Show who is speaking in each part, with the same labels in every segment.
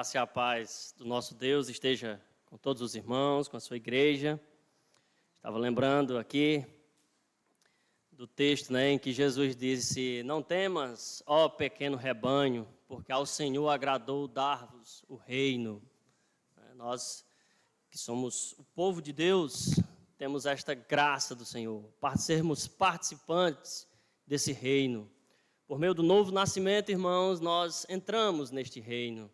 Speaker 1: graça e a paz do nosso Deus esteja com todos os irmãos, com a sua igreja. Estava lembrando aqui do texto, em que Jesus disse: não temas, ó pequeno rebanho, porque ao Senhor agradou dar-vos o reino. Nós que somos o povo de Deus, temos esta graça do Senhor, para sermos participantes desse reino. Por meio do novo nascimento, irmãos, nós entramos neste reino.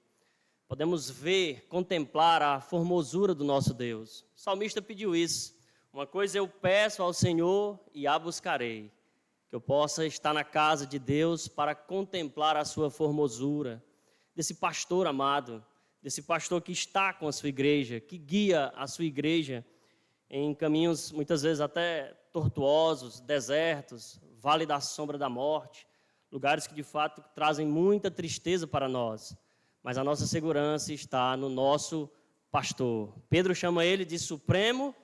Speaker 1: Podemos ver, contemplar a formosura do nosso Deus. O salmista pediu isso. Uma coisa eu peço ao Senhor e a buscarei, que eu possa estar na casa de Deus para contemplar a sua formosura, desse pastor amado, desse pastor que está com a sua igreja, que guia a sua igreja em caminhos muitas vezes até tortuosos, desertos, vale da sombra da morte, lugares que de fato trazem muita tristeza para nós, mas a nossa segurança está no nosso pastor. Pedro chama ele de supremo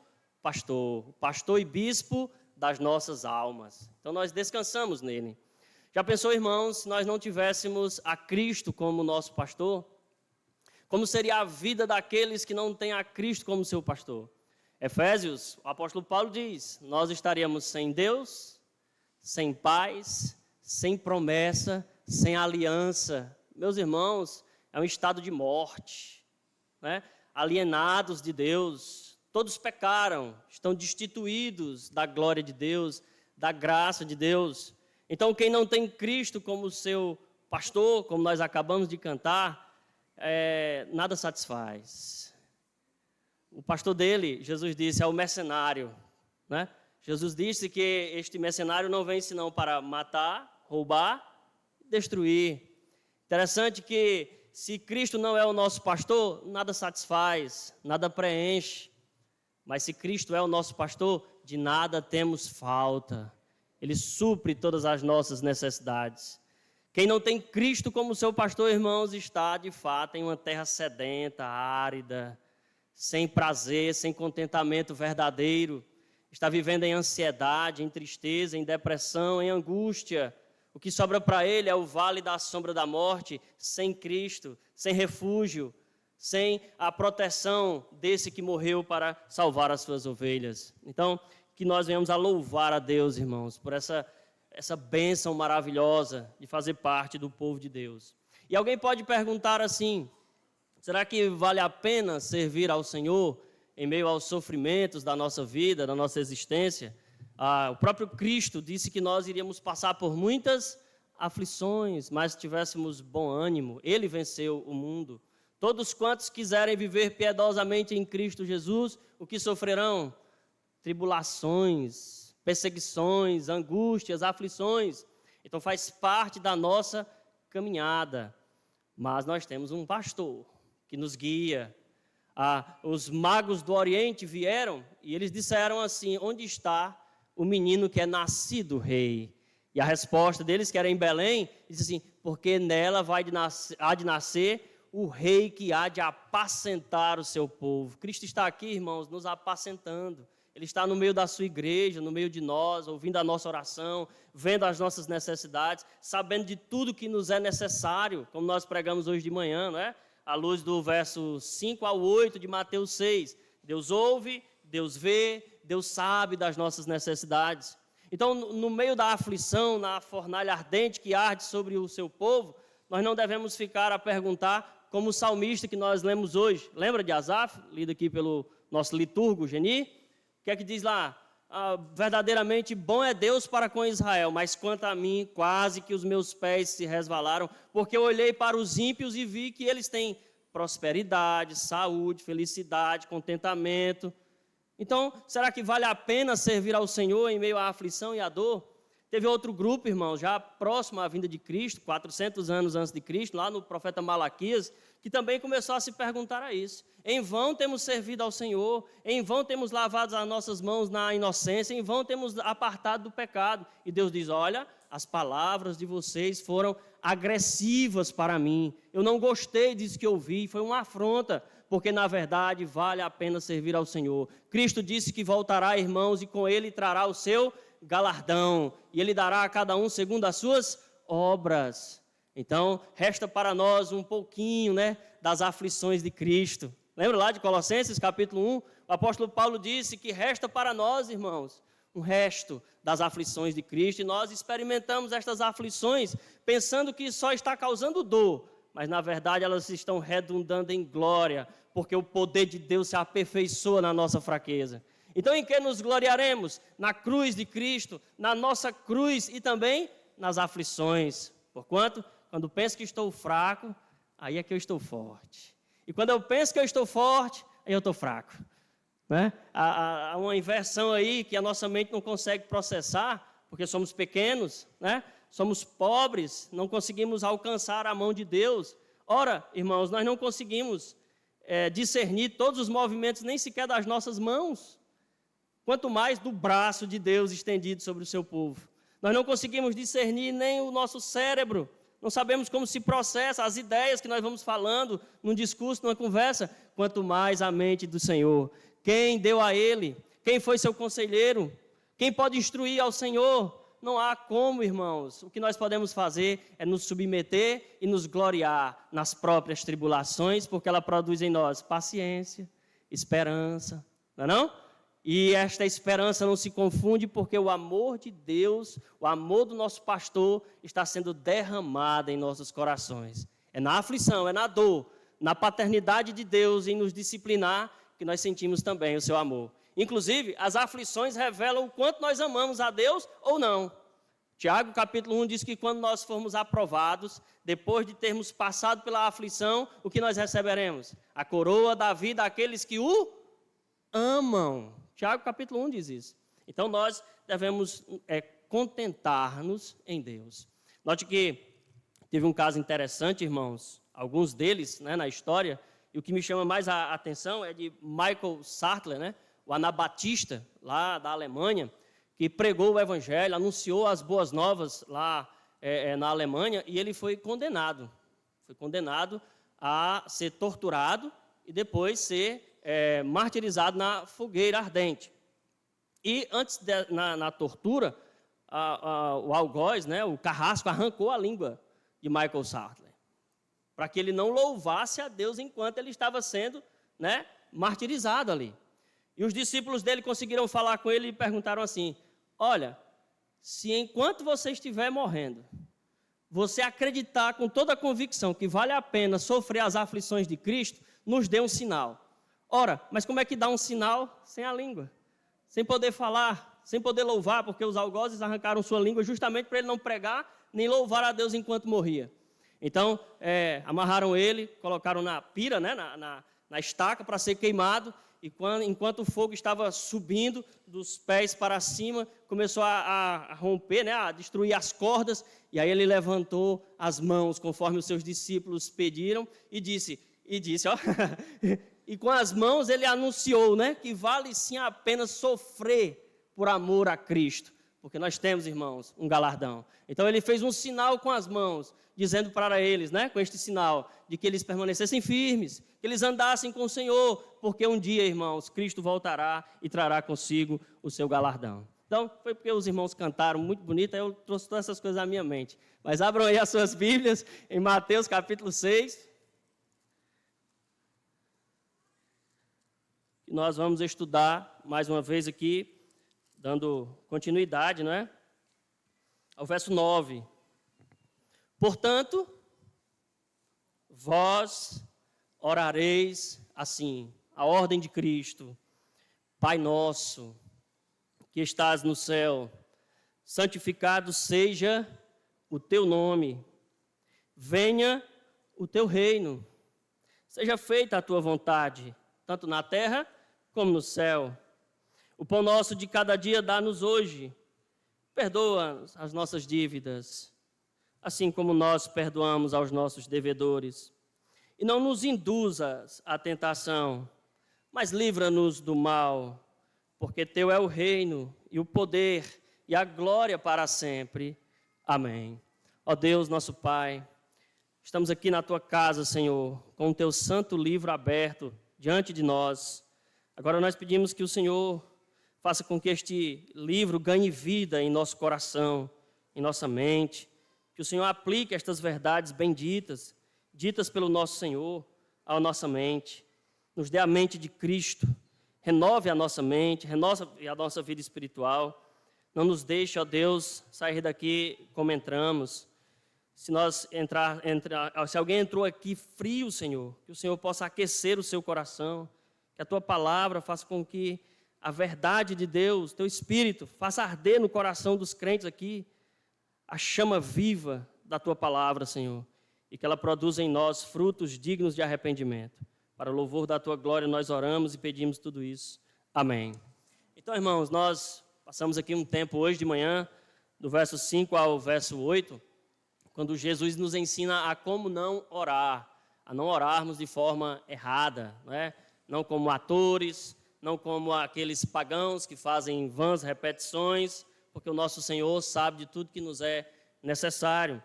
Speaker 1: pastor, pastor e bispo das nossas almas. Então nós descansamos nele. Já pensou, irmãos, se nós não tivéssemos a Cristo como nosso pastor? Como seria a vida daqueles que não têm a Cristo como seu pastor? Efésios, o apóstolo Paulo diz: nós estaríamos sem Deus, sem paz, sem promessa, sem aliança. Meus irmãos, é um estado de morte, alienados de Deus. Todos pecaram, estão destituídos da glória de Deus, da graça de Deus. Então, quem não tem Cristo como seu pastor, como nós acabamos de cantar, nada satisfaz. O pastor dele, Jesus disse, é o mercenário. Jesus disse que este mercenário não vem senão para matar, roubar, destruir. Interessante que se Cristo não é o nosso pastor, nada satisfaz, nada preenche. Mas se Cristo é o nosso pastor, de nada temos falta. Ele supre todas as nossas necessidades. Quem não tem Cristo como seu pastor, irmãos, está de fato em uma terra sedenta, árida, sem prazer, sem contentamento verdadeiro. Está vivendo em ansiedade, em tristeza, em depressão, em angústia. O que sobra para ele é o vale da sombra da morte, sem Cristo, sem refúgio, sem a proteção desse que morreu para salvar as suas ovelhas. Então, que nós venhamos a louvar a Deus, irmãos, por essa bênção maravilhosa de fazer parte do povo de Deus. E alguém pode perguntar assim: será que vale a pena servir ao Senhor em meio aos sofrimentos da nossa vida, da nossa existência? O próprio Cristo disse que nós iríamos passar por muitas aflições, mas se tivéssemos bom ânimo. Ele venceu o mundo. Todos quantos quiserem viver piedosamente em Cristo Jesus, o que sofrerão? Tribulações, perseguições, angústias, aflições. Então faz parte da nossa caminhada. Mas nós temos um pastor que nos guia. Os magos do Oriente vieram e eles disseram assim: onde está o menino que é nascido rei? E a resposta deles, que era em Belém, disse assim: porque nela há de nascer o rei que há de apacentar o seu povo. Cristo está aqui, irmãos, nos apacentando. Ele está no meio da sua igreja, no meio de nós, ouvindo a nossa oração, vendo as nossas necessidades, sabendo de tudo que nos é necessário, como nós pregamos hoje de manhã, não é? À luz do verso 5 ao 8 de Mateus 6. Deus ouve, Deus vê, Deus sabe das nossas necessidades. Então, no meio da aflição, na fornalha ardente que arde sobre o seu povo, nós não devemos ficar a perguntar, como o salmista que nós lemos hoje. Lembra de Asaf, lido aqui pelo nosso liturgo, Geni? O que é que diz lá? Verdadeiramente bom é Deus para com Israel, mas quanto a mim, quase que os meus pés se resvalaram, porque eu olhei para os ímpios e vi que eles têm prosperidade, saúde, felicidade, contentamento. Então, será que vale a pena servir ao Senhor em meio à aflição e à dor? Teve outro grupo, irmãos, já próximo à vinda de Cristo, 400 anos antes de Cristo, lá no profeta Malaquias, que também começou a se perguntar a isso. Em vão temos servido ao Senhor, em vão temos lavado as nossas mãos na inocência, em vão temos apartado do pecado. E Deus diz: olha, as palavras de vocês foram agressivas para mim. Eu não gostei disso que ouvi, foi uma afronta, porque na verdade vale a pena servir ao Senhor. Cristo disse que voltará, irmãos, e com ele trará o seu galardão, e ele dará a cada um segundo as suas obras. Então, resta para nós um pouquinho, das aflições de Cristo. Lembra lá de Colossenses, capítulo 1? O apóstolo Paulo disse que resta para nós, irmãos, um resto das aflições de Cristo. E nós experimentamos estas aflições pensando que só está causando dor, mas na verdade elas estão redundando em glória, porque o poder de Deus se aperfeiçoa na nossa fraqueza. Então, em que nos gloriaremos? Na cruz de Cristo, na nossa cruz e também nas aflições. Porquanto, quando penso que estou fraco, aí é que eu estou forte. E quando eu penso que eu estou forte, aí eu estou fraco. Né? Há uma inversão aí que a nossa mente não consegue processar, porque somos pequenos, né? Somos pobres, não conseguimos alcançar a mão de Deus. Ora, irmãos, nós não conseguimos discernir todos os movimentos, nem sequer das nossas mãos, quanto mais do braço de Deus estendido sobre o seu povo. Nós não conseguimos discernir nem o nosso cérebro, não sabemos como se processa as ideias que nós vamos falando num discurso, numa conversa, quanto mais a mente do Senhor. Quem deu a Ele? Quem foi seu conselheiro? Quem pode instruir ao Senhor? Não há como, irmãos. O que nós podemos fazer é nos submeter e nos gloriar nas próprias tribulações, porque ela produz em nós paciência, esperança, não é não? E esta esperança não se confunde porque o amor de Deus, o amor do nosso pastor está sendo derramado em nossos corações. É na aflição, é na dor, na paternidade de Deus em nos disciplinar que nós sentimos também o seu amor. Inclusive, as aflições revelam o quanto nós amamos a Deus ou não. Tiago, capítulo 1, diz que quando nós formos aprovados, depois de termos passado pela aflição, o que nós receberemos? A coroa da vida àqueles que o amam. Tiago, capítulo 1, diz isso. Então, nós devemos contentar-nos em Deus. Note que teve um caso interessante, irmãos, alguns deles, né, na história, e o que me chama mais a atenção é de Michael Sartre, né, o anabatista, lá da Alemanha, que pregou o evangelho, anunciou as boas novas lá na Alemanha, e ele foi condenado. Foi condenado a ser torturado e depois ser martirizado na fogueira ardente. E antes, na tortura, o algoz, né, o carrasco, arrancou a língua de Michael Sartre, para que ele não louvasse a Deus enquanto ele estava sendo, né, martirizado ali. E os discípulos dele conseguiram falar com ele e perguntaram assim: olha, se enquanto você estiver morrendo, você acreditar com toda a convicção que vale a pena sofrer as aflições de Cristo, nos dê um sinal. Ora, mas como é que dá um sinal sem a língua? Sem poder falar, sem poder louvar, porque os algozes arrancaram sua língua justamente para ele não pregar, nem louvar a Deus enquanto morria. Então, amarraram ele, colocaram na pira, né, na estaca para ser queimado, e enquanto o fogo estava subindo dos pés para cima, começou a romper, né, a destruir as cordas, e aí ele levantou as mãos, conforme os seus discípulos pediram, e disse, ó, e com as mãos ele anunciou, né, que vale sim a pena sofrer por amor a Cristo, porque nós temos, irmãos, um galardão. Então ele fez um sinal com as mãos, dizendo para eles, né, com este sinal, de que eles permanecessem firmes, que eles andassem com o Senhor, porque um dia, irmãos, Cristo voltará e trará consigo o seu galardão. Então, foi porque os irmãos cantaram muito bonito, aí eu trouxe todas essas coisas à minha mente. Mas abram aí as suas Bíblias, em Mateus capítulo 6. E nós vamos estudar, mais uma vez aqui, dando continuidade, não é? Ao verso 9. Portanto, vós orareis assim, a ordem de Cristo: Pai nosso, que estás no céu, santificado seja o teu nome, venha o teu reino, seja feita a tua vontade, tanto na terra como no céu. O pão nosso de cada dia dá-nos hoje, perdoa as nossas dívidas, assim como nós perdoamos aos nossos devedores. E não nos induzas à tentação, mas livra-nos do mal, porque teu é o reino e o poder e a glória para sempre. Amém. Ó Deus, nosso Pai, estamos aqui na tua casa, Senhor, com o teu santo livro aberto diante de nós. Agora nós pedimos que o Senhor faça com que este livro ganhe vida em nosso coração, em nossa mente, que o Senhor aplique estas verdades benditas, ditas pelo nosso Senhor, a nossa mente, nos dê a mente de Cristo, renove a nossa mente, renove a nossa vida espiritual. Não nos deixe, ó Deus, sair daqui como entramos. Se se alguém entrou aqui frio, Senhor, que o Senhor possa aquecer o seu coração, que a Tua palavra faça com que a verdade de Deus, Teu Espírito, faça arder no coração dos crentes aqui a chama viva da Tua palavra, Senhor, e que ela produza em nós frutos dignos de arrependimento. Para o louvor da Tua glória, nós oramos e pedimos tudo isso. Amém. Então, irmãos, nós passamos aqui um tempo hoje de manhã, do verso 5 ao verso 8, quando Jesus nos ensina a como não orar, a não orarmos de forma errada, não como atores, não como aqueles pagãos que fazem vãs repetições, porque o nosso Senhor sabe de tudo que nos é necessário.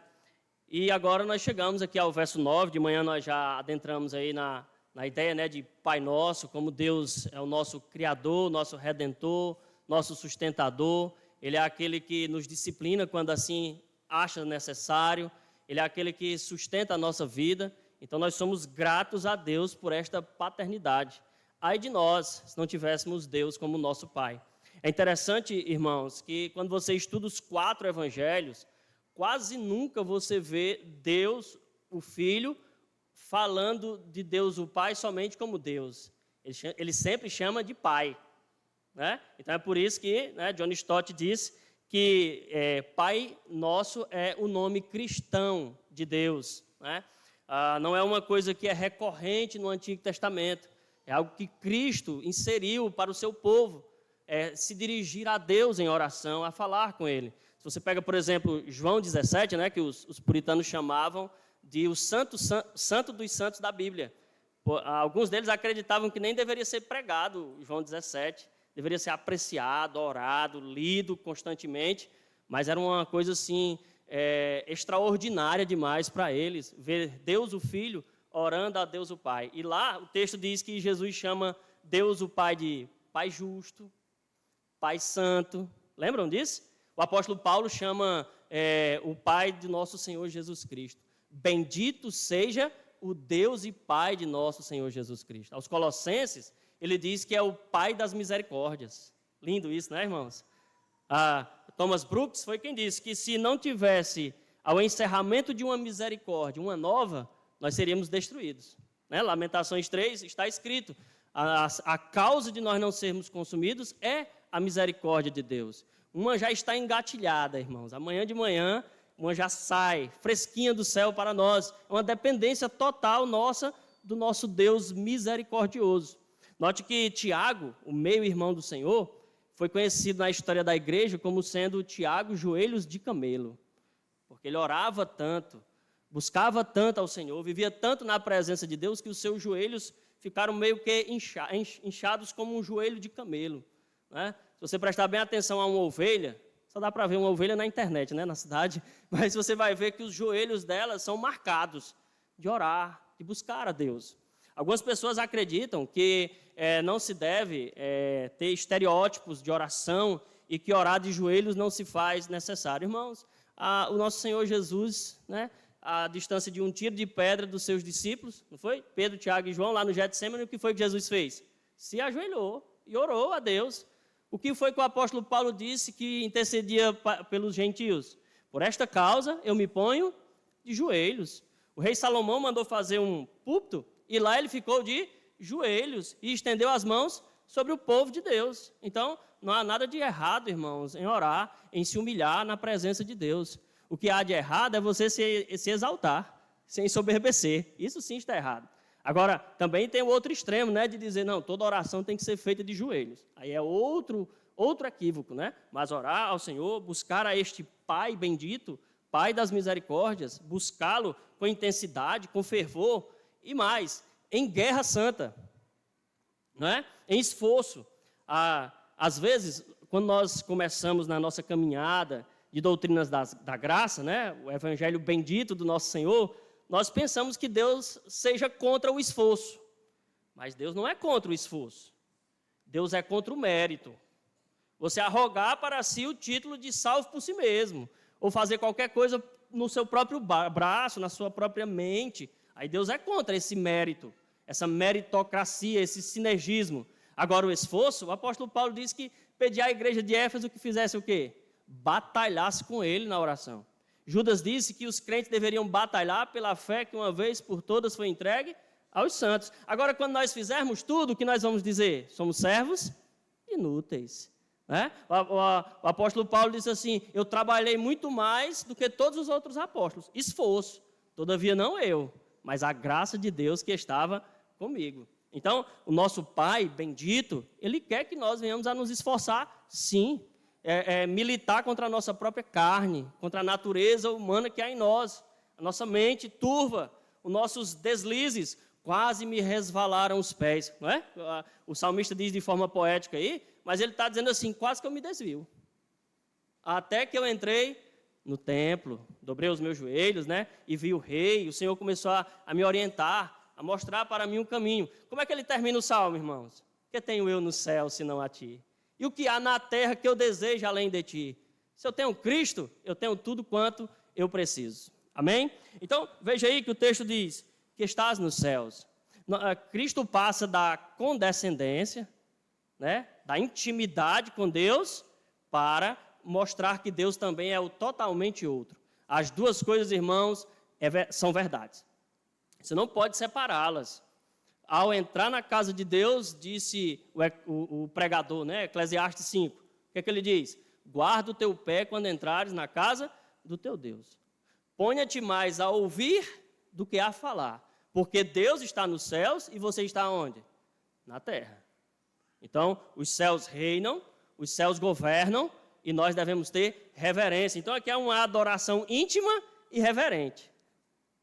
Speaker 1: E agora nós chegamos aqui ao verso 9, de manhã nós já adentramos aí na ideia de Pai Nosso, como Deus é o nosso Criador, nosso Redentor, nosso sustentador. Ele é aquele que nos disciplina quando assim acha necessário, Ele é aquele que sustenta a nossa vida. Então nós somos gratos a Deus por esta paternidade. Ai de nós, se não tivéssemos Deus como nosso Pai. É interessante, irmãos, que quando você estuda os 4 evangelhos, quase nunca você vê Deus, o Filho, falando de Deus o Pai somente como Deus. Ele sempre chama de Pai. Então é por isso que John Stott diz que Pai Nosso é o nome cristão de Deus. Não é uma coisa que é recorrente no Antigo Testamento. É algo que Cristo inseriu para o seu povo, se dirigir a Deus em oração, a falar com Ele. Se você pega, por exemplo, João 17, que os puritanos chamavam de o santo dos santos da Bíblia. Alguns deles acreditavam que nem deveria ser pregado João 17, deveria ser apreciado, orado, lido constantemente, mas era uma coisa assim, extraordinária demais para eles, ver Deus o Filho orando a Deus o Pai. E lá o texto diz que Jesus chama Deus o Pai de Pai Justo, Pai Santo. Lembram disso? O apóstolo Paulo chama o Pai de nosso Senhor Jesus Cristo. Bendito seja o Deus e Pai de nosso Senhor Jesus Cristo. Aos Colossenses, ele diz que é o Pai das misericórdias. Lindo isso, né, irmãos? Thomas Brooks foi quem disse que se não tivesse ao encerramento de uma misericórdia, uma nova, nós seríamos destruídos. Lamentações 3 está escrito, a causa de nós não sermos consumidos é a misericórdia de Deus. Uma já está engatilhada, irmãos. Amanhã de manhã, uma já sai, fresquinha do céu para nós. É uma dependência total nossa do nosso Deus misericordioso. Note que Tiago, o meio-irmão do Senhor, foi conhecido na história da igreja como sendo Tiago joelhos de camelo. Porque ele orava tanto, buscava tanto ao Senhor, vivia tanto na presença de Deus que os seus joelhos ficaram meio que inchados como um joelho de camelo. Se você prestar bem atenção a uma ovelha, só dá para ver uma ovelha na internet, na cidade, mas você vai ver que os joelhos dela são marcados de orar, de buscar a Deus. Algumas pessoas acreditam que não se deve ter estereótipos de oração e que orar de joelhos não se faz necessário. Irmãos, o nosso Senhor Jesus, a distância de um tiro de pedra dos seus discípulos, não foi? Pedro, Tiago e João, lá no Getsêmani, o que foi que Jesus fez? Se ajoelhou e orou a Deus. O que foi que o apóstolo Paulo disse que intercedia pelos gentios? Por esta causa eu me ponho de joelhos. O rei Salomão mandou fazer um púlpito e lá ele ficou de joelhos e estendeu as mãos sobre o povo de Deus. Então, não há nada de errado, irmãos, em orar, em se humilhar na presença de Deus. O que há de errado é você se exaltar, se ensoberbecer. Isso sim está errado. Agora, também tem o outro extremo, de dizer, não, toda oração tem que ser feita de joelhos. Aí é outro equívoco, Mas orar ao Senhor, buscar a este Pai bendito, Pai das misericórdias, buscá-lo com intensidade, com fervor e mais, em guerra santa, Em esforço. Às vezes, quando nós começamos na nossa caminhada de doutrinas da graça, o evangelho bendito do nosso Senhor, nós pensamos que Deus seja contra o esforço. Mas Deus não é contra o esforço. Deus é contra o mérito. Você arrogar para si o título de salvo por si mesmo, ou fazer qualquer coisa no seu próprio braço, na sua própria mente. Aí Deus é contra esse mérito. essa meritocracia, esse sinergismo. Agora, o esforço, o apóstolo Paulo diz que pedia à igreja de Éfeso que fizesse o quê? Batalhasse com ele na oração. Judas disse que os crentes deveriam batalhar pela fé que uma vez por todas foi entregue aos santos. Agora, quando nós fizermos tudo, o que nós vamos dizer? Somos servos inúteis. Né? O apóstolo Paulo disse assim, eu trabalhei muito mais do que todos os outros apóstolos. Esforço. Todavia não eu, mas a graça de Deus que estava comigo. Então, o nosso Pai bendito, Ele quer que nós venhamos a nos esforçar, sim. Militar contra a nossa própria carne, contra a natureza humana que há em nós. A nossa mente turva, os nossos deslizes, quase me resvalaram os pés. Não é? O salmista diz de forma poética aí, mas ele está dizendo assim, quase que eu me desvio. Até que eu entrei no templo, dobrei os meus joelhos, né? E vi o rei, o Senhor começou a me orientar, a mostrar para mim um caminho. Como é que ele termina o salmo, irmãos? Que tenho eu no céu, senão a ti? E o que há na terra que eu desejo além de ti? Se eu tenho Cristo, eu tenho tudo quanto eu preciso. Amém? Então, veja aí que o texto diz que estás nos céus. Cristo passa da condescendência, né? Da intimidade com Deus, para mostrar que Deus também é o totalmente outro. As duas coisas, irmãos, são verdades. Você não pode separá-las. Ao entrar na casa de Deus, disse o pregador, né? Eclesiastes 5, o que é que ele diz? Guarda o teu pé quando entrares na casa do teu Deus. Ponha-te mais a ouvir do que a falar, porque Deus está nos céus e você está onde? Na terra. Então, os céus reinam, os céus governam e nós devemos ter reverência. Então, aqui é uma adoração íntima e reverente,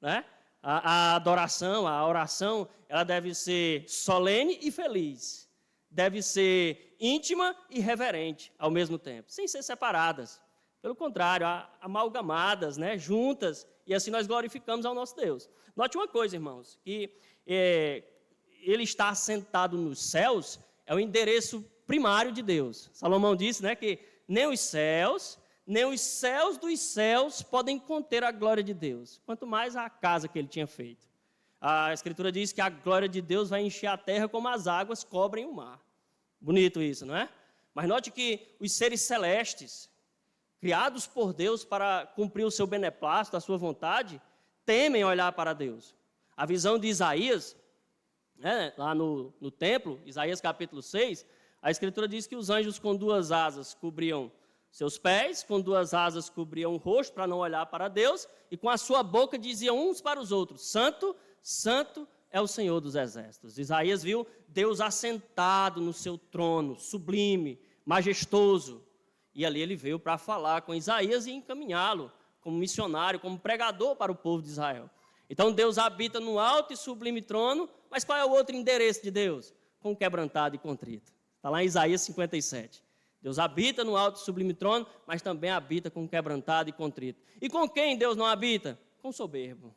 Speaker 1: né? A adoração, a oração, ela deve ser solene e feliz. Deve ser íntima e reverente ao mesmo tempo, sem ser separadas. Pelo contrário, amalgamadas, né, juntas, e assim nós glorificamos ao nosso Deus. Note uma coisa, irmãos, que Ele está assentado nos céus, é o endereço primário de Deus. Salomão disse, né, que nem os céus dos céus podem conter a glória de Deus, quanto mais a casa que ele tinha feito. A Escritura diz que a glória de Deus vai encher a terra como as águas cobrem o mar. Bonito isso, não é? Mas note que os seres celestes, criados por Deus para cumprir o seu beneplácito, a sua vontade, temem olhar para Deus. A visão de Isaías, né, lá no templo, Isaías capítulo 6, a Escritura diz que os anjos com duas asas cobriam seus pés, com duas asas cobriam o rosto para não olhar para Deus, e com a sua boca diziam uns para os outros, Santo, Santo é o Senhor dos exércitos. Isaías viu Deus assentado no seu trono, sublime, majestoso, e ali ele veio para falar com Isaías e encaminhá-lo como missionário, como pregador para o povo de Israel. Então Deus habita no alto e sublime trono, mas qual é o outro endereço de Deus? Com quebrantado e contrito. Está lá em Isaías 57. Deus habita no alto e sublime trono, mas também habita com quebrantado e contrito. E com quem Deus não habita? Com soberbo.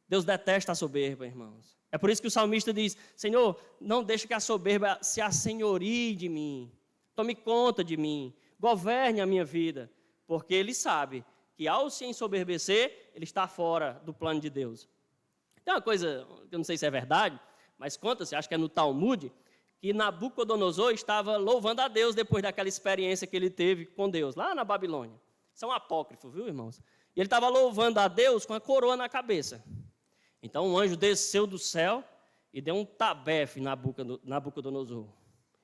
Speaker 1: Deus detesta a soberba, irmãos. É por isso que o salmista diz, Senhor, não deixe que a soberba se assenhorie de mim. Tome conta de mim. Governe a minha vida. Porque ele sabe que ao se ensoberbecer, ele está fora do plano de Deus. Tem uma coisa, eu não sei se é verdade, mas conta-se, acho que é no Talmud, que Nabucodonosor estava louvando a Deus depois daquela experiência que ele teve com Deus, lá na Babilônia. Isso é um apócrifo, viu, irmãos? E ele estava louvando a Deus com a coroa na cabeça. Então um anjo desceu do céu e deu um tabefe em Nabucodonosor.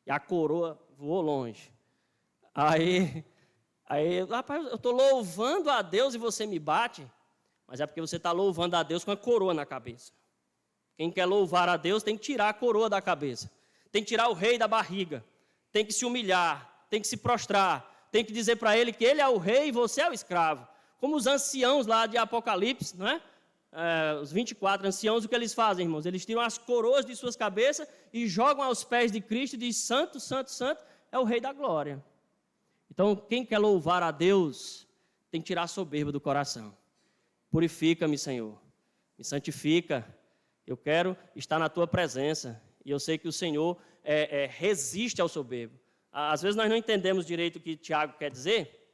Speaker 1: E a coroa voou longe. Aí rapaz, eu estou louvando a Deus e você me bate? Mas é porque você está louvando a Deus com a coroa na cabeça. Quem quer louvar a Deus tem que tirar a coroa da cabeça. Tem que tirar o rei da barriga, tem que se humilhar, tem que se prostrar, tem que dizer para ele que ele é o rei e você é o escravo. Como os anciãos lá de Apocalipse, não é? Os 24 anciãos, o que eles fazem, irmãos? Eles tiram as coroas de suas cabeças e jogam aos pés de Cristo e dizem, Santo, Santo, Santo, é o Rei da Glória. Então, quem quer louvar a Deus, tem que tirar a soberba do coração. Purifica-me, Senhor, me santifica, eu quero estar na Tua presença. E eu sei que o Senhor resiste ao soberbo. Às vezes nós não entendemos direito o que Tiago quer dizer,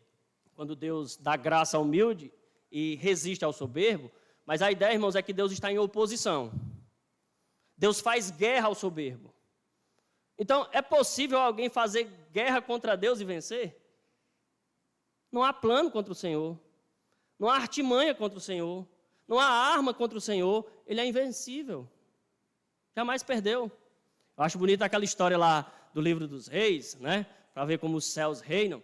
Speaker 1: quando Deus dá graça ao humilde e resiste ao soberbo, mas a ideia, irmãos, é que Deus está em oposição. Deus faz guerra ao soberbo. Então, é possível alguém fazer guerra contra Deus e vencer? Não há plano contra o Senhor. Não há artimanha contra o Senhor. Não há arma contra o Senhor. Ele é invencível. Jamais perdeu. Eu acho bonita aquela história lá do livro dos reis, né? Para ver como os céus reinam,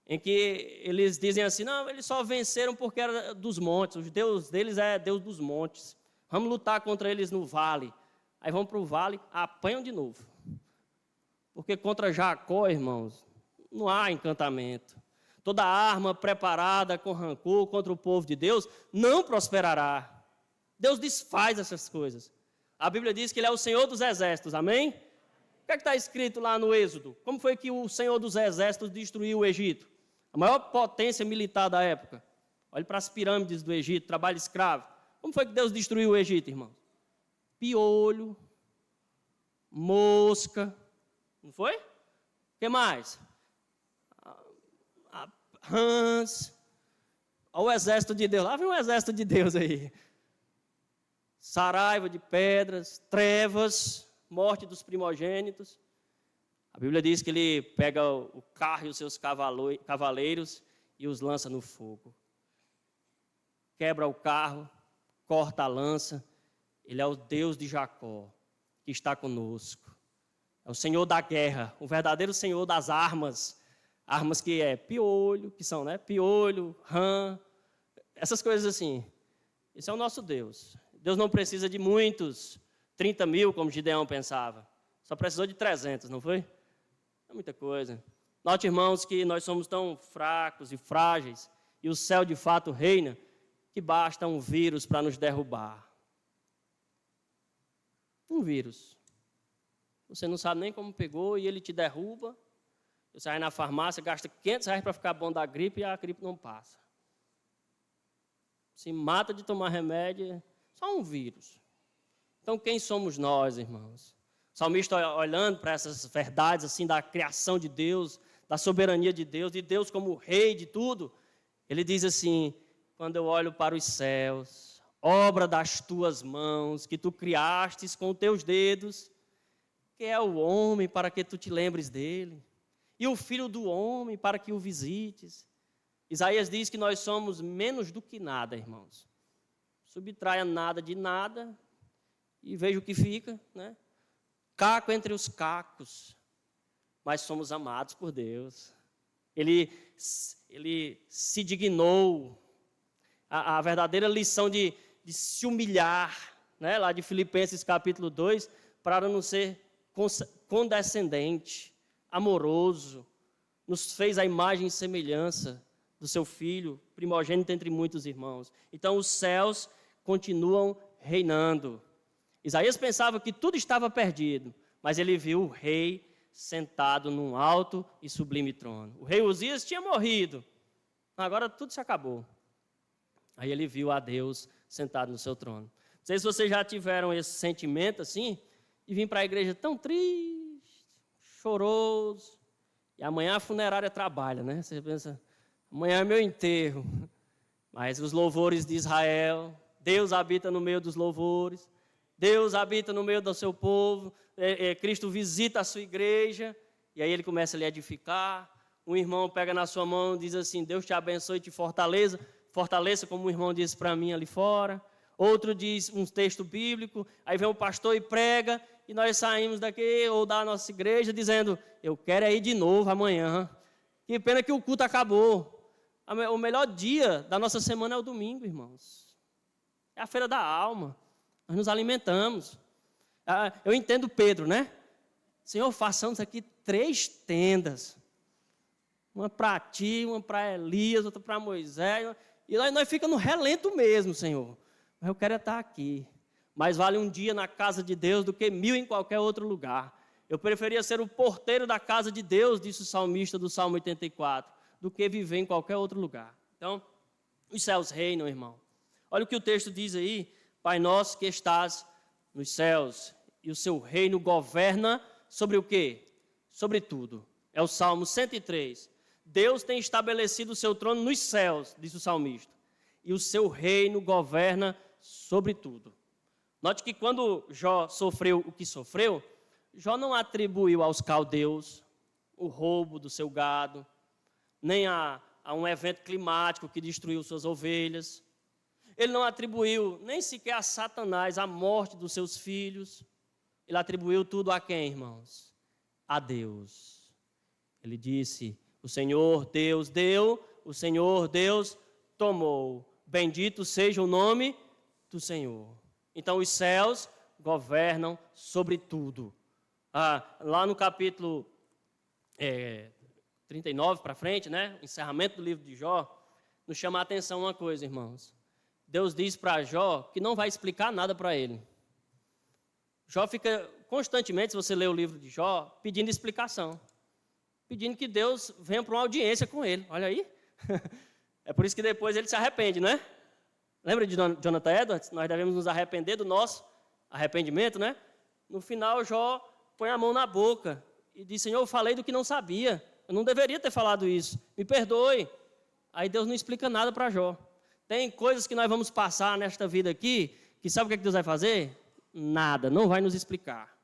Speaker 1: em que eles dizem assim, não, eles só venceram porque era dos montes, o Deus deles é Deus dos montes. Vamos lutar contra eles no vale. Aí vão para o vale, apanham de novo. Porque contra Jacó, irmãos, não há encantamento. Toda arma preparada com rancor contra o povo de Deus não prosperará. Deus desfaz essas coisas. A Bíblia diz que Ele é o Senhor dos exércitos, amém? O que está escrito lá no Êxodo? Como foi que o Senhor dos exércitos destruiu o Egito? A maior potência militar da época. Olhe para as pirâmides do Egito, trabalho escravo. Como foi que Deus destruiu o Egito, irmãos? Piolho, mosca, não foi? O que mais? Rãs. Olha o exército de Deus. Lá vem um exército de Deus aí. Saraiva de pedras, trevas, morte dos primogênitos. A Bíblia diz que ele pega o carro e os seus cavaleiros e os lança no fogo. Quebra o carro, corta a lança. Ele é o Deus de Jacó, que está conosco. É o Senhor da guerra, o verdadeiro Senhor das armas. Armas que é piolho, que são, né? Piolho, rã, essas coisas assim. Esse é o nosso Deus. Deus não precisa de muitos, 30 mil, como Gideão pensava. Só precisou de 300, não foi? É muita coisa. Note, irmãos, que nós somos tão fracos e frágeis, e o céu de fato reina, que basta um vírus para nos derrubar. Um vírus. Você não sabe nem como pegou e ele te derruba. Você vai na farmácia, gasta R$500 para ficar bom da gripe e a gripe não passa. Se mata de tomar remédio, só um vírus. Então, quem somos nós, irmãos? O salmista, olhando para essas verdades assim da criação de Deus, da soberania de Deus como rei de tudo, ele diz assim, quando eu olho para os céus, obra das tuas mãos, que tu criastes com os teus dedos, que é o homem para que tu te lembres dele, e o filho do homem para que o visites. Isaías diz que nós somos menos do que nada, irmãos. Subtraia nada de nada e veja o que fica, né? Caco entre os cacos, mas somos amados por Deus. Ele se dignou. A verdadeira lição de se humilhar, né? Lá de Filipenses capítulo 2, para não ser condescendente, amoroso, nos fez a imagem e semelhança do seu Filho, primogênito entre muitos irmãos. Então, os céus continuam reinando. Isaías pensava que tudo estava perdido, mas ele viu o rei sentado num alto e sublime trono. O rei Uzias tinha morrido, agora tudo se acabou. Aí ele viu a Deus sentado no seu trono. Não sei se vocês já tiveram esse sentimento assim, de vir para a igreja tão triste, choroso, e amanhã a funerária trabalha, né? Você pensa, amanhã é meu enterro. Mas os louvores de Israel, Deus habita no meio dos louvores, Deus habita no meio do seu povo, Cristo visita a sua igreja, e aí ele começa a lhe edificar. Um irmão pega na sua mão e diz assim, Deus te abençoe e te fortaleça, como o irmão disse para mim ali fora. Outro diz um texto bíblico, aí vem o pastor e prega, e nós saímos daqui ou da nossa igreja dizendo, eu quero ir de novo amanhã. Que pena que o culto acabou. O melhor dia da nossa semana é o domingo, irmãos. É a feira da alma. Nós nos alimentamos. Eu entendo Pedro, né? Senhor, façamos aqui 3 tendas. Uma para ti, uma para Elias, outra para Moisés. E nós ficamos no relento mesmo, Senhor. Mas eu quero estar aqui. Mais vale um dia na casa de Deus do que 1000 em qualquer outro lugar. Eu preferia ser o porteiro da casa de Deus, disse o salmista do Salmo 84, do que viver em qualquer outro lugar. Então, os céus reinam, irmão. Olha o que o texto diz aí. Pai nosso que estás nos céus, e o seu reino governa sobre o quê? Sobre tudo. É o Salmo 103. Deus tem estabelecido o seu trono nos céus, diz o salmista. E o seu reino governa sobre tudo. Note que quando Jó sofreu o que sofreu, Jó não atribuiu aos caldeus o roubo do seu gado, nem a um evento climático que destruiu suas ovelhas. Ele não atribuiu nem sequer a Satanás a morte dos seus filhos. Ele atribuiu tudo a quem, irmãos? A Deus. Ele disse, o Senhor Deus deu, o Senhor Deus tomou. Bendito seja o nome do Senhor. Então os céus governam sobre tudo. Lá no capítulo 39 para frente, né? Encerramento do livro de Jó, nos chama a atenção uma coisa, irmãos. Deus diz para Jó que não vai explicar nada para ele. Jó fica constantemente, se você ler o livro de Jó, pedindo explicação. Pedindo que Deus venha para uma audiência com ele. Olha aí. É por isso que depois ele se arrepende, não é? Lembra de Jonathan Edwards? Nós devemos nos arrepender do nosso arrependimento, né? No final, Jó põe a mão na boca e diz, Senhor, eu falei do que não sabia. Eu não deveria ter falado isso. Me perdoe. Aí Deus não explica nada para Jó. Tem coisas que nós vamos passar nesta vida aqui, que sabe o que Deus vai fazer? Nada, não vai nos explicar.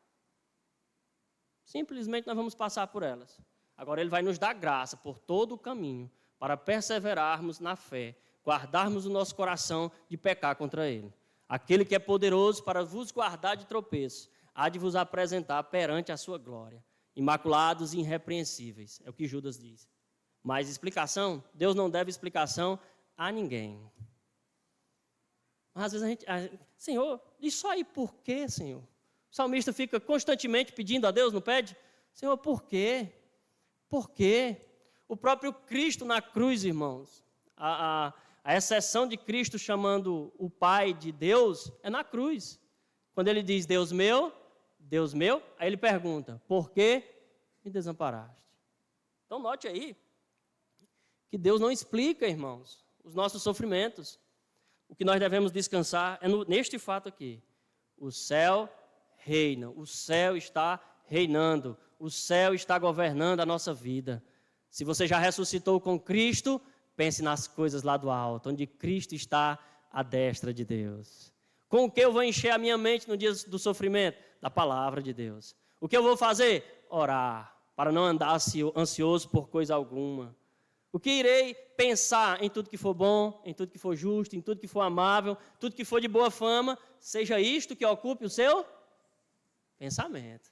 Speaker 1: Simplesmente nós vamos passar por elas. Agora Ele vai nos dar graça por todo o caminho, para perseverarmos na fé, guardarmos o nosso coração de pecar contra Ele. Aquele que é poderoso para vos guardar de tropeço, há de vos apresentar perante a sua glória, imaculados e irrepreensíveis. É o que Judas diz. Mas explicação, Deus não deve explicação a ninguém. Mas às vezes Senhor, diz só aí por quê, Senhor? O salmista fica constantemente pedindo a Deus, não pede? Senhor, por quê? Por quê? O próprio Cristo na cruz, irmãos, a exceção de Cristo chamando o Pai de Deus é na cruz. Quando ele diz, Deus meu, aí ele pergunta, por que me desamparaste? Então note aí, que Deus não explica, irmãos, os nossos sofrimentos. O que nós devemos descansar é neste fato aqui. O céu reina, o céu está reinando, o céu está governando a nossa vida. Se você já ressuscitou com Cristo, pense nas coisas lá do alto, onde Cristo está à destra de Deus. Com o que eu vou encher a minha mente no dia do sofrimento? Da palavra de Deus. O que eu vou fazer? Orar, para não andar ansioso por coisa alguma. O que irei pensar em tudo que for bom, em tudo que for justo, em tudo que for amável, tudo que for de boa fama, seja isto que ocupe o seu pensamento.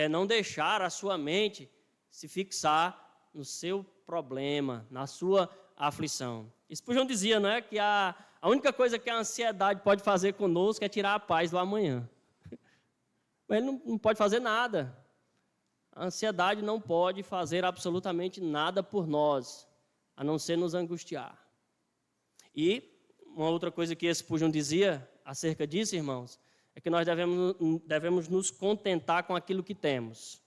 Speaker 1: Não deixar a sua mente se fixar no seu problema, na sua aflição. Spurgeon dizia, não é, que a única coisa que a ansiedade pode fazer conosco é tirar a paz do amanhã. Mas ele não pode fazer nada. A ansiedade não pode fazer absolutamente nada por nós, a não ser nos angustiar. E uma outra coisa que Spurgeon dizia acerca disso, irmãos, é que nós devemos nos contentar com aquilo que temos.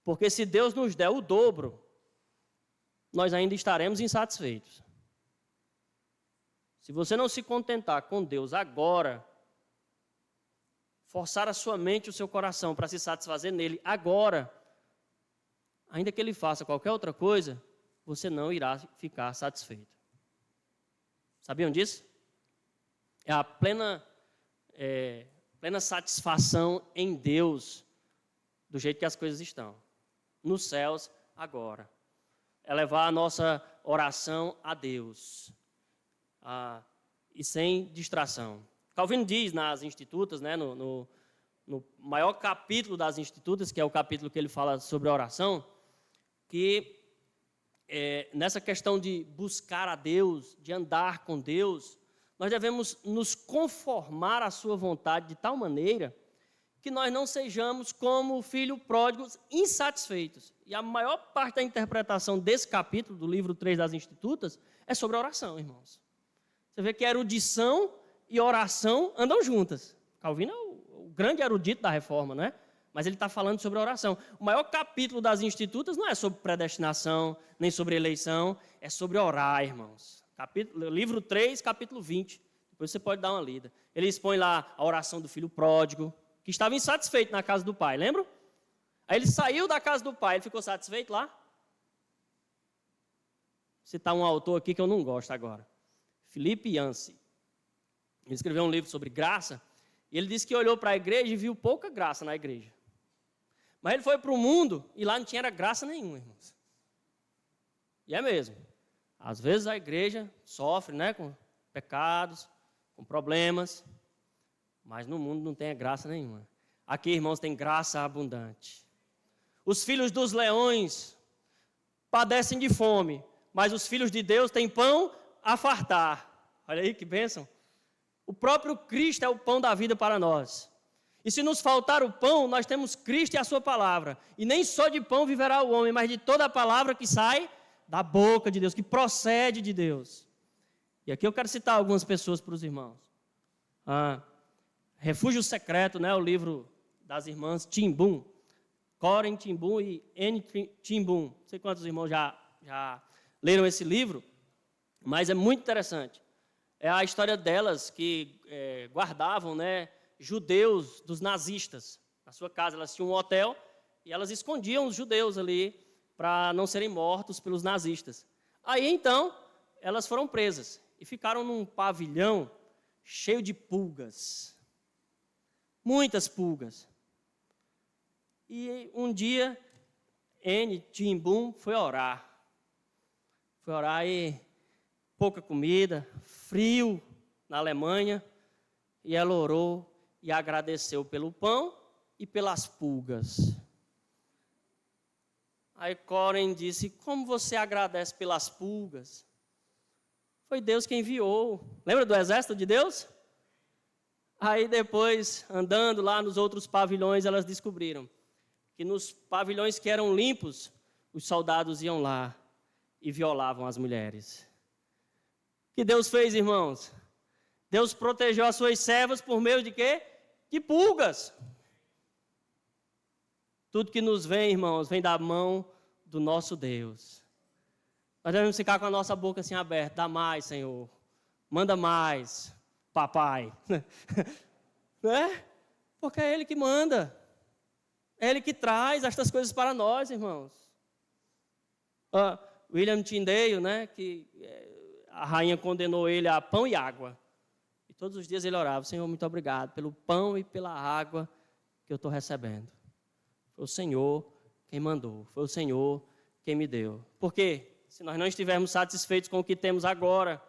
Speaker 1: Porque se Deus nos der o dobro, nós ainda estaremos insatisfeitos. Se você não se contentar com Deus agora, forçar a sua mente e o seu coração para se satisfazer nele agora, ainda que ele faça qualquer outra coisa, você não irá ficar satisfeito. Sabiam disso? É a plena satisfação em Deus, do jeito que as coisas estão. Nos céus, agora. É levar a nossa oração a Deus. E sem distração. Calvino diz nas Institutas, né, no maior capítulo das Institutas, que é o capítulo que ele fala sobre a oração, que nessa questão de buscar a Deus, de andar com Deus, nós devemos nos conformar à sua vontade de tal maneira que nós não sejamos como o filho pródigo insatisfeitos. E a maior parte da interpretação desse capítulo, do livro 3 das Institutas, é sobre a oração, irmãos. Você vê que erudição e oração andam juntas. Calvino é o grande erudito da reforma, né? Mas ele está falando sobre a oração. O maior capítulo das Institutas não é sobre predestinação, nem sobre eleição, é sobre orar, irmãos. Livro 3, capítulo 20. Depois você pode dar uma lida. Ele expõe lá a oração do filho pródigo, que estava insatisfeito na casa do pai, lembram? Aí ele saiu da casa do pai, ele ficou satisfeito lá? Vou citar um autor aqui que eu não gosto agora. Philip Yancey. Ele escreveu um livro sobre graça, e ele disse que olhou para a igreja e viu pouca graça na igreja. Mas ele foi para o mundo e lá não tinha graça nenhuma, irmãos. E é mesmo. Às vezes a igreja sofre, né, com pecados, com problemas, mas no mundo não tem graça nenhuma. Aqui, irmãos, tem graça abundante. Os filhos dos leões padecem de fome, mas os filhos de Deus têm pão a fartar. Olha aí que bênção. O próprio Cristo é o pão da vida para nós. E se nos faltar o pão, nós temos Cristo e a sua palavra. E nem só de pão viverá o homem, mas de toda a palavra que sai da boca de Deus, que procede de Deus. E aqui eu quero citar algumas pessoas para os irmãos. Refúgio Secreto, né, o livro das irmãs Ten Boom. Coren Ten Boom e Anne Ten Boom. Não sei quantos irmãos já leram esse livro, mas é muito interessante. É a história delas que guardavam, né, judeus dos nazistas na sua casa. Elas tinham um hotel e elas escondiam os judeus ali para não serem mortos pelos nazistas. Aí, então, elas foram presas e ficaram num pavilhão cheio de pulgas. Muitas pulgas. E um dia, Anne Ten Boom foi orar. Foi orar e pouca comida, frio na Alemanha, e ela orou e agradeceu pelo pão e pelas pulgas. Aí Coren disse, como você agradece pelas pulgas? Foi Deus quem enviou. Lembra do exército de Deus? Aí depois, andando lá nos outros pavilhões, elas descobriram que nos pavilhões que eram limpos, os soldados iam lá e violavam as mulheres. O que Deus fez, irmãos? Deus protegeu as suas servas por meio de quê? De pulgas. Tudo que nos vem, irmãos, vem da mão do nosso Deus. Nós devemos ficar com a nossa boca assim aberta. Dá mais, Senhor. Manda mais, papai. Né? Porque é Ele que manda. É Ele que traz estas coisas para nós, irmãos. William Tyndale, né, que a rainha condenou ele a pão e água. E todos os dias ele orava, Senhor, muito obrigado pelo pão e pela água que eu estou recebendo. Foi o Senhor quem mandou, foi o Senhor quem me deu. Porque se nós não estivermos satisfeitos com o que temos agora,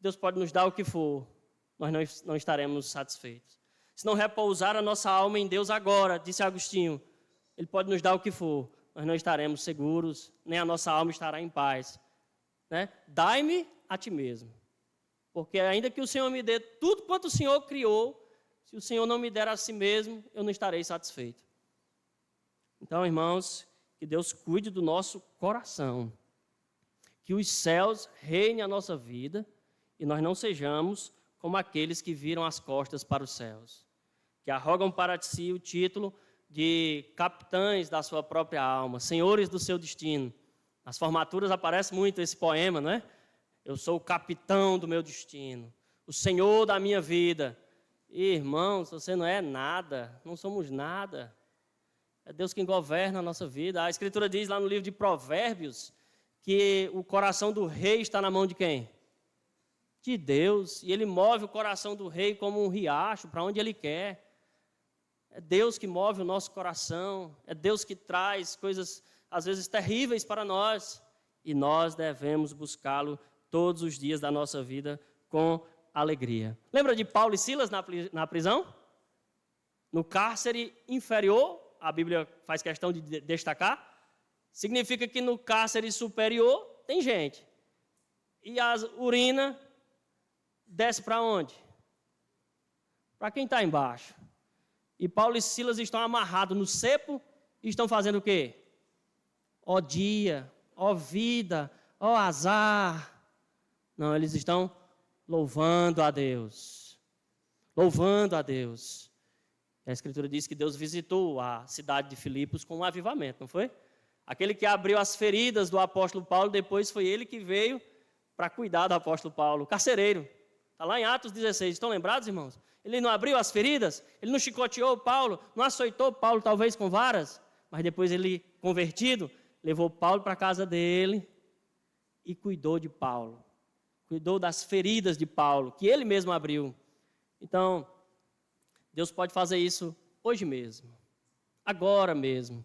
Speaker 1: Deus pode nos dar o que for, nós não estaremos satisfeitos. Se não repousar a nossa alma em Deus agora, disse Agostinho, Ele pode nos dar o que for, nós não estaremos seguros, nem a nossa alma estará em paz. Né? Dai-me a ti mesmo. Porque ainda que o Senhor me dê tudo quanto o Senhor criou, se o Senhor não me der a si mesmo, eu não estarei satisfeito. Então, irmãos, que Deus cuide do nosso coração. Que os céus reinem a nossa vida e nós não sejamos como aqueles que viram as costas para os céus. Que arrogam para si o título de capitães da sua própria alma, senhores do seu destino. Nas formaturas aparece muito esse poema, não é? Eu sou o capitão do meu destino, o senhor da minha vida. E, irmãos, você não é nada, não somos nada. É Deus quem governa a nossa vida. A Escritura diz lá no livro de Provérbios que o coração do rei está na mão de quem? De Deus. E Ele move o coração do rei como um riacho, para onde Ele quer. É Deus que move o nosso coração. É Deus que traz coisas, às vezes, terríveis para nós. E nós devemos buscá-lo todos os dias da nossa vida com alegria. Lembra de Paulo e Silas na prisão? No cárcere inferior, a Bíblia faz questão de destacar, significa que no cárcere superior tem gente. E a urina desce para onde? Para quem está embaixo. E Paulo e Silas estão amarrados no cepo e estão fazendo o quê? Ó dia, ó vida, ó azar. Não, eles estão louvando a Deus. Louvando a Deus. A Escritura diz que Deus visitou a cidade de Filipos com um avivamento, não foi? Aquele que abriu as feridas do apóstolo Paulo, depois foi ele que veio para cuidar do apóstolo Paulo, o carcereiro. Está lá em Atos 16, estão lembrados, irmãos? Ele não abriu as feridas, ele não chicoteou Paulo, não açoitou Paulo talvez com varas, mas depois ele, convertido, levou Paulo para a casa dele e cuidou de Paulo. Cuidou das feridas de Paulo, que ele mesmo abriu. Então, Deus pode fazer isso hoje mesmo, agora mesmo.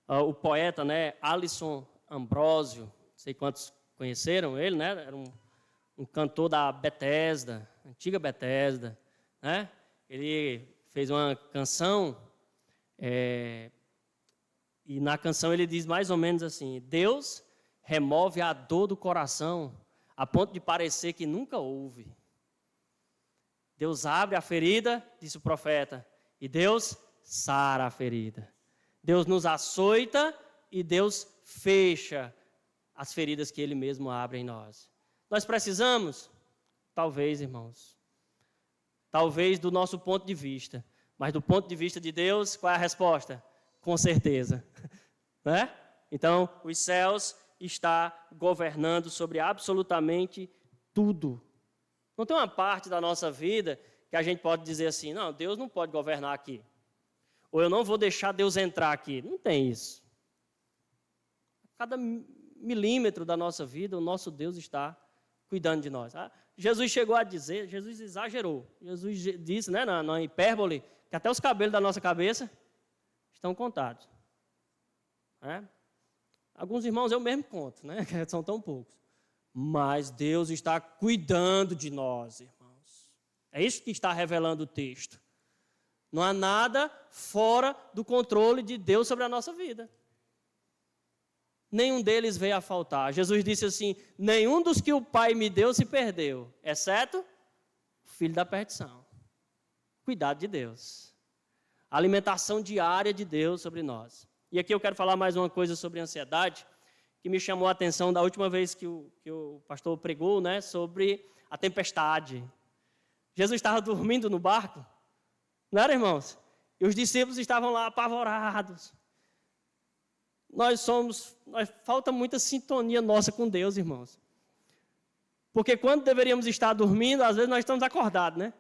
Speaker 1: O poeta, né, Alisson Ambrosio, não sei quantos conheceram ele, né? Era um cantor da Bethesda, antiga Bethesda, né? Ele fez uma canção, e na canção ele diz mais ou menos assim: Deus remove a dor do coração a ponto de parecer que nunca houve. Deus abre a ferida, disse o profeta, e Deus sara a ferida. Deus nos açoita e Deus fecha as feridas que Ele mesmo abre em nós. Nós precisamos? Talvez, irmãos. Talvez do nosso ponto de vista. Mas do ponto de vista de Deus, qual é a resposta? Com certeza. Né? Então, os céus está governando sobre absolutamente tudo. Não tem uma parte da nossa vida que a gente pode dizer assim, não, Deus não pode governar aqui. Ou eu não vou deixar Deus entrar aqui. Não tem isso. Cada milímetro da nossa vida, o nosso Deus está cuidando de nós. Jesus chegou a dizer, Jesus exagerou. Jesus disse, né, na hipérbole, que até os cabelos da nossa cabeça estão contados. Né? Alguns irmãos eu mesmo conto, né, que são tão poucos. Mas Deus está cuidando de nós, irmãos. É isso que está revelando o texto. Não há nada fora do controle de Deus sobre a nossa vida. Nenhum deles veio a faltar. Jesus disse assim, nenhum dos que o Pai me deu se perdeu, exceto o filho da perdição. Cuidado de Deus. A alimentação diária de Deus sobre nós. E aqui eu quero falar mais uma coisa sobre ansiedade, que me chamou a atenção da última vez que o pastor pregou, né, sobre a tempestade. Jesus estava dormindo no barco, não era, irmãos? E os discípulos estavam lá apavorados. Falta muita sintonia nossa com Deus, irmãos. Porque quando deveríamos estar dormindo, às vezes nós estamos acordados, né?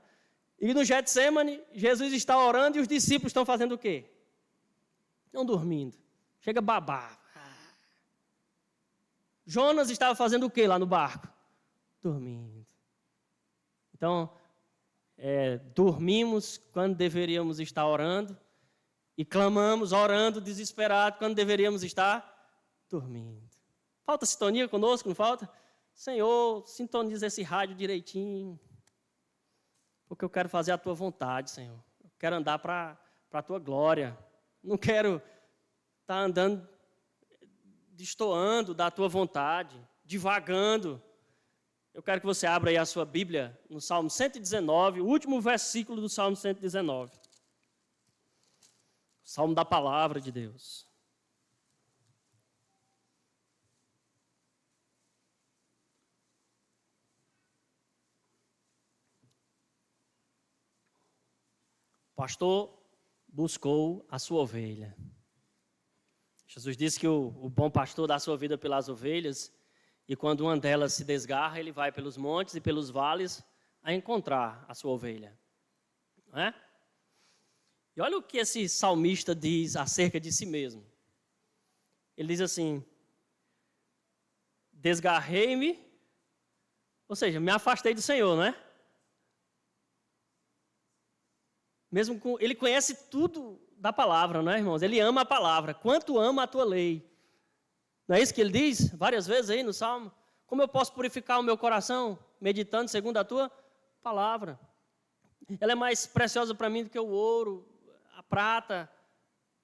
Speaker 1: E no Getsemane, Jesus está orando e os discípulos estão fazendo o quê? Estão dormindo. Chega a babar. Jonas estava fazendo o quê lá no barco? Dormindo. Então, dormimos quando deveríamos estar orando e clamamos, orando, desesperado, quando deveríamos estar dormindo. Falta sintonia conosco, não falta? Senhor, sintoniza esse rádio direitinho, porque eu quero fazer a Tua vontade, Senhor. Eu quero andar para a Tua glória. Não quero estar andando, destoando da Tua vontade, divagando. Eu quero que você abra aí a sua Bíblia no Salmo 119, o último versículo do Salmo 119. Salmo da Palavra de Deus. O pastor buscou a sua ovelha. Jesus disse que o bom pastor dá a sua vida pelas ovelhas, e quando uma delas se desgarra, ele vai pelos montes e pelos vales a encontrar a sua ovelha. Não é? E olha o que esse salmista diz acerca de si mesmo. Ele diz assim, desgarrei-me, ou seja, me afastei do Senhor, não é? Ele conhece tudo da palavra, não é, irmãos? Ele ama a palavra. Quanto ama a tua lei. Não é isso que ele diz várias vezes aí no Salmo? Como eu posso purificar o meu coração? Meditando segundo a tua palavra. Ela é mais preciosa para mim do que o ouro, a prata.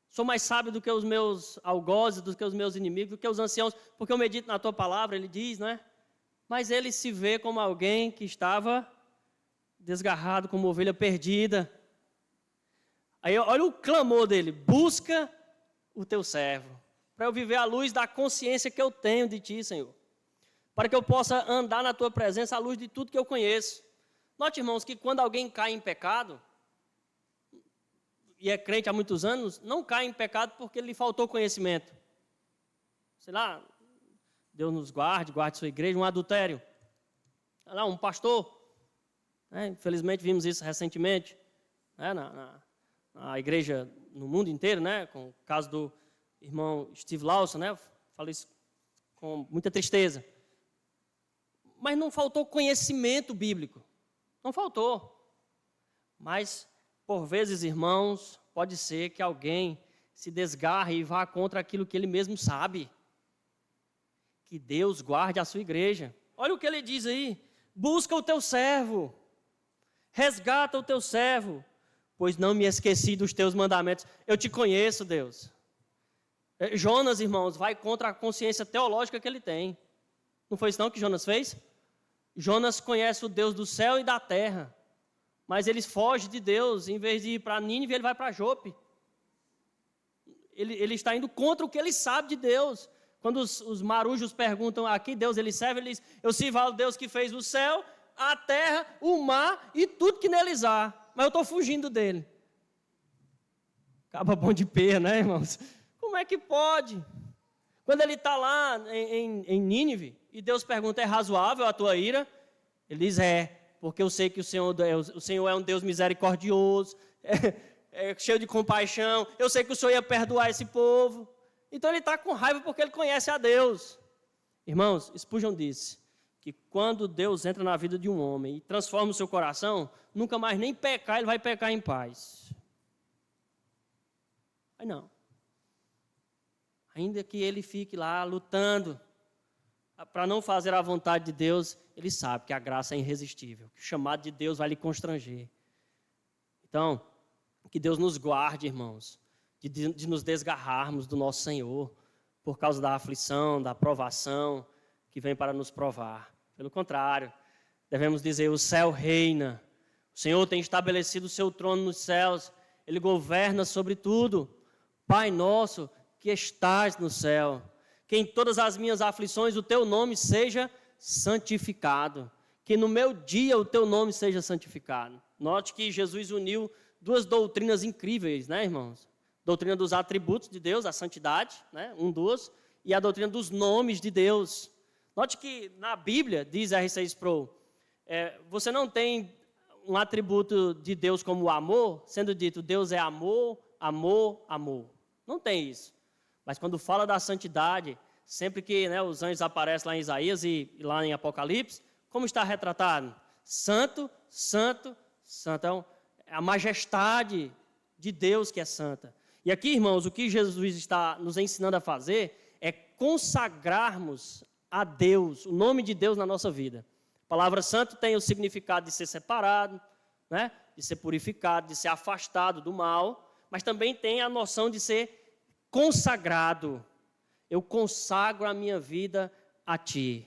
Speaker 1: Sou mais sábio do que os meus algozes, do que os meus inimigos, do que os anciãos, porque eu medito na tua palavra, ele diz, não é? Mas ele se vê como alguém que estava desgarrado, como ovelha perdida. Aí olha o clamor dele, busca o teu servo, para eu viver à luz da consciência que eu tenho de ti, Senhor. Para que eu possa andar na tua presença à luz de tudo que eu conheço. Note, irmãos, que quando alguém cai em pecado, e é crente há muitos anos, não cai em pecado porque lhe faltou conhecimento. Sei lá, Deus nos guarde sua igreja, um adultério. Sei lá, um pastor, né? Infelizmente vimos isso recentemente, né? na igreja no mundo inteiro, né? Com o caso do irmão Steve Lawson, né? Falo isso com muita tristeza. Mas não faltou conhecimento bíblico. Não faltou. Mas, por vezes, irmãos, pode ser que alguém se desgarre e vá contra aquilo que ele mesmo sabe. Que Deus guarde a sua igreja. Olha o que ele diz aí. Busca o teu servo. Resgata o teu servo. Pois não me esqueci dos teus mandamentos. Eu te conheço, Deus. Jonas, irmãos, vai contra a consciência teológica que ele tem. Não foi isso não que Jonas fez? Jonas conhece o Deus do céu e da terra. Mas ele foge de Deus. Em vez de ir para Nínive, ele vai para Jope. Ele está indo contra o que ele sabe de Deus. Quando os marujos perguntam a que Deus ele serve, ele diz, eu sirvo ao Deus que fez o céu, a terra, o mar e tudo que neles há. Mas eu estou fugindo dele. Acaba bom de pé, né, irmãos? Como é que pode? Quando ele está lá em Nínive, e Deus pergunta, é razoável a tua ira? Ele diz, porque eu sei que o Senhor é um Deus misericordioso, cheio de compaixão, eu sei que o Senhor ia perdoar esse povo. Então ele está com raiva porque ele conhece a Deus. Irmãos, Spurgeon disse que quando Deus entra na vida de um homem e transforma o seu coração, nunca mais nem pecar, ele vai pecar em paz. Mas não. Ainda que ele fique lá lutando para não fazer a vontade de Deus, ele sabe que a graça é irresistível, que o chamado de Deus vai lhe constranger. Então, que Deus nos guarde, irmãos, de nos desgarrarmos do nosso Senhor por causa da aflição, da provação que vem para nos provar. Pelo contrário, devemos dizer, o céu reina, o Senhor tem estabelecido o seu trono nos céus, Ele governa sobre tudo. Pai nosso que estás no céu, que em todas as minhas aflições o teu nome seja santificado, que no meu dia o teu nome seja santificado. Note que Jesus uniu duas doutrinas incríveis, né, irmãos? Doutrina dos atributos de Deus, a santidade, né, e a doutrina dos nomes de Deus. Note que na Bíblia, diz R.C. Sproul, você não tem um atributo de Deus como o amor, sendo dito, Deus é amor, amor, amor. Não tem isso. Mas quando fala da santidade, sempre que os anjos aparecem lá em Isaías e lá em Apocalipse, como está retratado? Santo, santo, santo. Então, é a majestade de Deus que é santa. E aqui, irmãos, o que Jesus está nos ensinando a fazer é consagrarmos a Deus, o nome de Deus na nossa vida. A palavra santo tem o significado de ser separado, né? De ser purificado, de ser afastado do mal, mas também tem a noção de ser consagrado. Eu consagro a minha vida a Ti.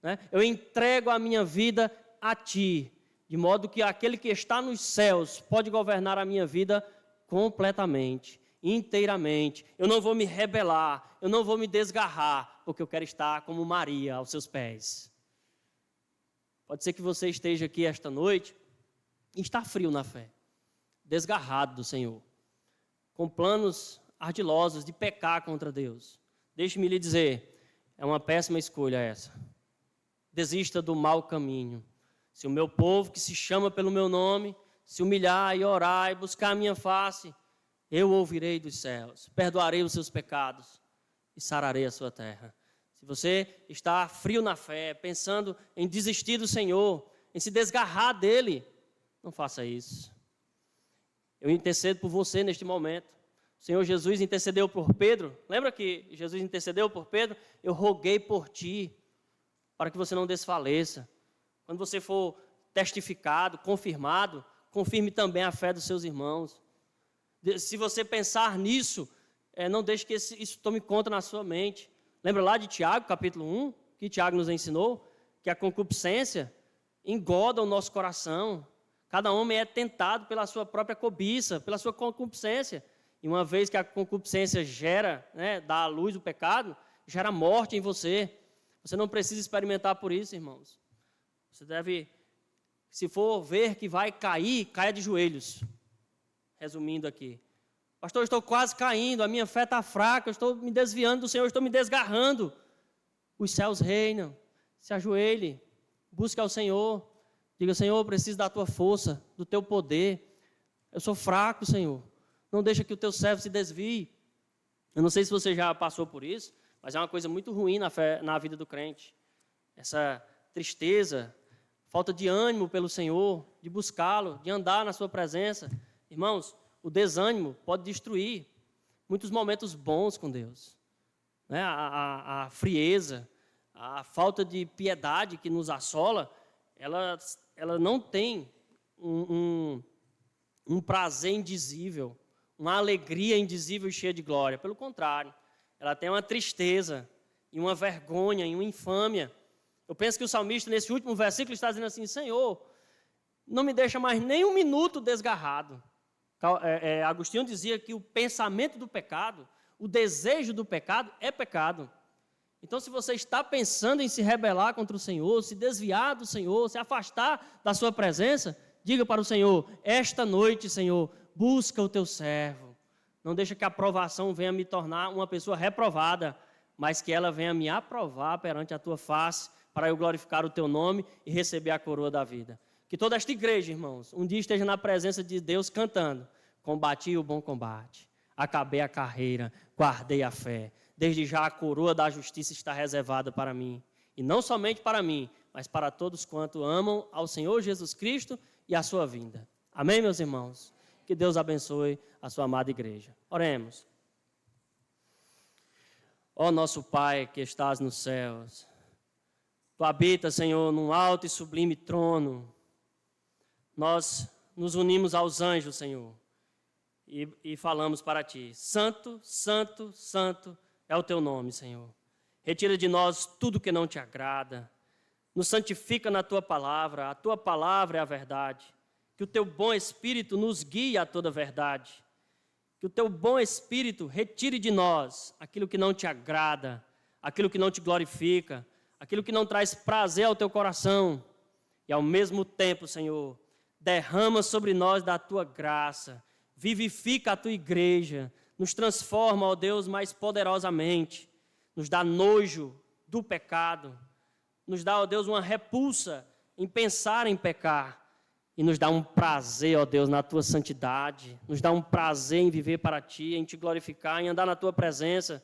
Speaker 1: Né? Eu entrego a minha vida a Ti, de modo que aquele que está nos céus pode governar a minha vida completamente, inteiramente. Eu não vou me rebelar, eu não vou me desgarrar, porque eu quero estar como Maria aos seus pés. Pode ser que você esteja aqui esta noite e está frio na fé, desgarrado do Senhor, com planos ardilosos de pecar contra Deus. Deixe-me lhe dizer, é uma péssima escolha essa. Desista do mau caminho. Se o meu povo, que se chama pelo meu nome, se humilhar e orar e buscar a minha face, eu ouvirei dos céus, perdoarei os seus pecados e sararei a sua terra. Se você está frio na fé, pensando em desistir do Senhor, em se desgarrar dEle, não faça isso. Eu intercedo por você neste momento. O Senhor Jesus intercedeu por Pedro. Lembra que Jesus intercedeu por Pedro? Eu roguei por ti, para que você não desfaleça. Quando você for testificado, confirmado, confirme também a fé dos seus irmãos. Se você pensar nisso, não deixe que isso tome conta na sua mente. Lembra lá de Tiago, capítulo 1, que Tiago nos ensinou? Que a concupiscência engoda o nosso coração. Cada homem é tentado pela sua própria cobiça, pela sua concupiscência. E uma vez que a concupiscência gera, dá à luz o pecado, gera morte em você. Você não precisa experimentar por isso, irmãos. Você deve, se for ver que vai cair, caia de joelhos. Resumindo aqui. Pastor, eu estou quase caindo, a minha fé está fraca, eu estou me desviando do Senhor, eu estou me desgarrando. Os céus reinam. Se ajoelhe, busque ao Senhor. Diga, Senhor, eu preciso da Tua força, do Teu poder. Eu sou fraco, Senhor. Não deixa que o Teu servo se desvie. Eu não sei se você já passou por isso, mas é uma coisa muito ruim na vida do crente. Essa tristeza falta de ânimo pelo Senhor, de buscá-lo, de andar na sua presença. Irmãos, o desânimo pode destruir muitos momentos bons com Deus. Né? A frieza, a falta de piedade que nos assola, ela não tem um prazer indizível, uma alegria indizível e cheia de glória. Pelo contrário, ela tem uma tristeza e uma vergonha e uma infâmia. Eu penso que o salmista, nesse último versículo, está dizendo assim: Senhor, não me deixa mais nem um minuto desgarrado. Agostinho dizia que o pensamento do pecado, o desejo do pecado é pecado. Então, se você está pensando em se rebelar contra o Senhor, se desviar do Senhor, se afastar da sua presença, diga para o Senhor: esta noite, Senhor, busca o teu servo. Não deixa que a aprovação venha me tornar uma pessoa reprovada, mas que ela venha me aprovar perante a tua face, para eu glorificar o teu nome e receber a coroa da vida. Que toda esta igreja, irmãos, um dia esteja na presença de Deus cantando: combati o bom combate, acabei a carreira, guardei a fé. Desde já a coroa da justiça está reservada para mim. E não somente para mim, mas para todos quanto amam ao Senhor Jesus Cristo e a sua vinda. Amém, meus irmãos? Que Deus abençoe a sua amada igreja. Oremos. Ó nosso Pai que estás nos céus, Tu habitas, Senhor, num alto e sublime trono. Nós nos unimos aos anjos, Senhor, e falamos para Ti: Santo, Santo, Santo é o Teu nome, Senhor. Retira de nós tudo que não Te agrada. Nos santifica na Tua palavra. A Tua palavra é a verdade. Que o Teu bom Espírito nos guie a toda a verdade. Que o Teu bom Espírito retire de nós aquilo que não Te agrada, aquilo que não Te glorifica, aquilo que não traz prazer ao Teu coração. E ao mesmo tempo, Senhor, derrama sobre nós da Tua graça, vivifica a Tua igreja, nos transforma, ó Deus, mais poderosamente, nos dá nojo do pecado, nos dá, ó Deus, uma repulsa em pensar em pecar, e nos dá um prazer, ó Deus, na Tua santidade, nos dá um prazer em viver para Ti, em Te glorificar, em andar na Tua presença,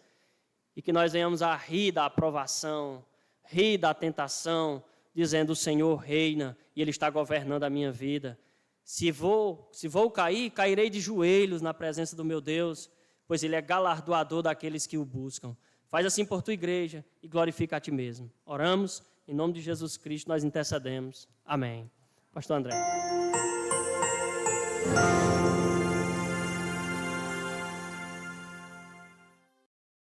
Speaker 1: e que nós venhamos a rir da aprovação, rir da tentação, dizendo: o Senhor reina e Ele está governando a minha vida. Se vou cair, cairei de joelhos na presença do meu Deus, pois Ele é galardoador daqueles que o buscam. Faz assim por Tua igreja e glorifica a Ti mesmo. Oramos, em nome de Jesus Cristo nós intercedemos. Amém. Pastor André.